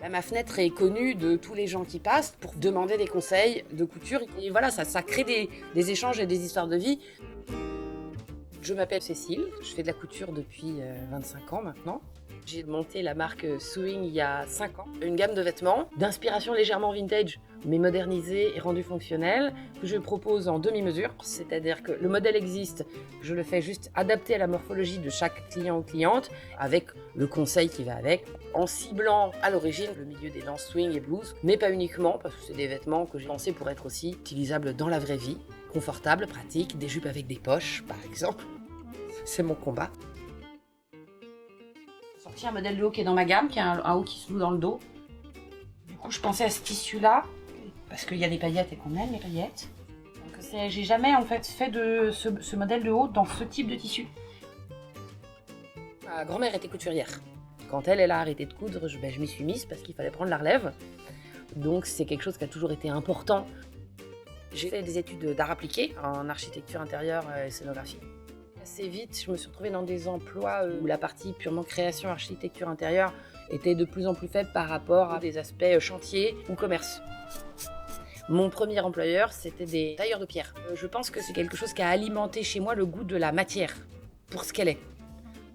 Ma fenêtre est connue de tous les gens qui passent pour demander des conseils de couture. Et voilà, ça crée des échanges et des histoires de vie. Je m'appelle Cécile, je fais de la couture depuis 25 ans maintenant. J'ai monté la marque Sewing il y a 5 ans. Une gamme de vêtements d'inspiration légèrement vintage, mais modernisée et rendue fonctionnelle, que je propose en demi-mesure. C'est-à-dire que le modèle existe, je le fais juste adapter à la morphologie de chaque client ou cliente, avec le conseil qui va avec, en ciblant à l'origine le milieu des danses swing et blues, mais pas uniquement, parce que c'est des vêtements que j'ai pensés pour être aussi utilisables dans la vraie vie, confortables, pratiques, des jupes avec des poches, par exemple. C'est mon combat. J'ai sorti un modèle de haut qui est dans ma gamme, qui a un haut qui se loue dans le dos. Du coup, je pensais à ce tissu-là, parce qu'il y a des paillettes et qu'on aime les paillettes. Donc, j'ai jamais en fait de ce modèle de haut dans ce type de tissu. Ma grand-mère était couturière. Quand elle a arrêté de coudre, je m'y suis mise parce qu'il fallait prendre la relève. Donc c'est quelque chose qui a toujours été important. J'ai fait des études d'art appliqué en architecture intérieure et scénographie. Assez vite, je me suis retrouvée dans des emplois où la partie purement création, architecture intérieure était de plus en plus faible par rapport à des aspects chantier ou commerce. Mon premier employeur, c'était des tailleurs de pierre. Je pense que c'est quelque chose qui a alimenté chez moi le goût de la matière, pour ce qu'elle est.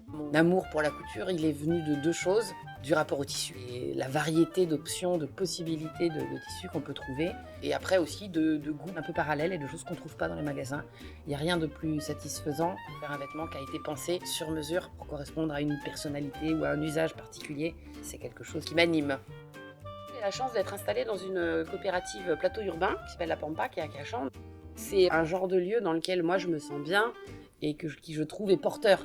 Mon amour pour la couture, il est venu de deux choses. Du rapport au tissu et la variété d'options, de possibilités de tissus qu'on peut trouver. Et après aussi de goûts un peu parallèles et de choses qu'on ne trouve pas dans les magasins. Il n'y a rien de plus satisfaisant que faire un vêtement qui a été pensé sur mesure pour correspondre à une personnalité ou à un usage particulier. C'est quelque chose qui m'anime. J'ai la chance d'être installée dans une coopérative plateau urbain qui s'appelle La Pampa, qui est à Cachan. C'est un genre de lieu dans lequel moi je me sens bien et qui je trouve est porteur.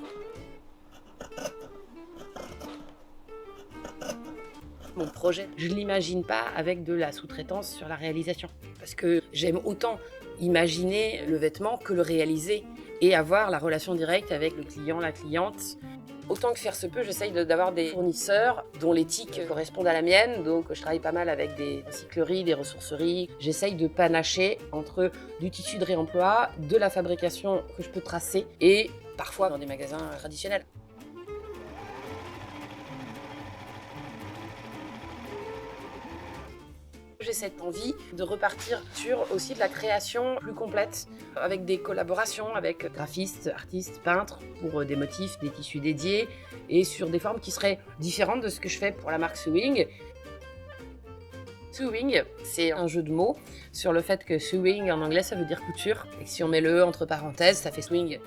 Mon projet, je ne l'imagine pas avec de la sous-traitance sur la réalisation. Parce que j'aime autant imaginer le vêtement que le réaliser et avoir la relation directe avec le client, la cliente. Autant que faire se peut, j'essaye d'avoir des fournisseurs dont l'éthique correspond à la mienne. Donc je travaille pas mal avec des cycleries, des ressourceries. J'essaye de panacher entre du tissu de réemploi, de la fabrication que je peux tracer et parfois dans des magasins traditionnels. J'ai cette envie de repartir sur aussi de la création plus complète, avec des collaborations avec graphistes, artistes, peintres, pour des motifs, des tissus dédiés, et sur des formes qui seraient différentes de ce que je fais pour la marque Sewing. Sewing, c'est un jeu de mots sur le fait que sewing en anglais ça veut dire couture, et que si on met le E entre parenthèses, ça fait swing.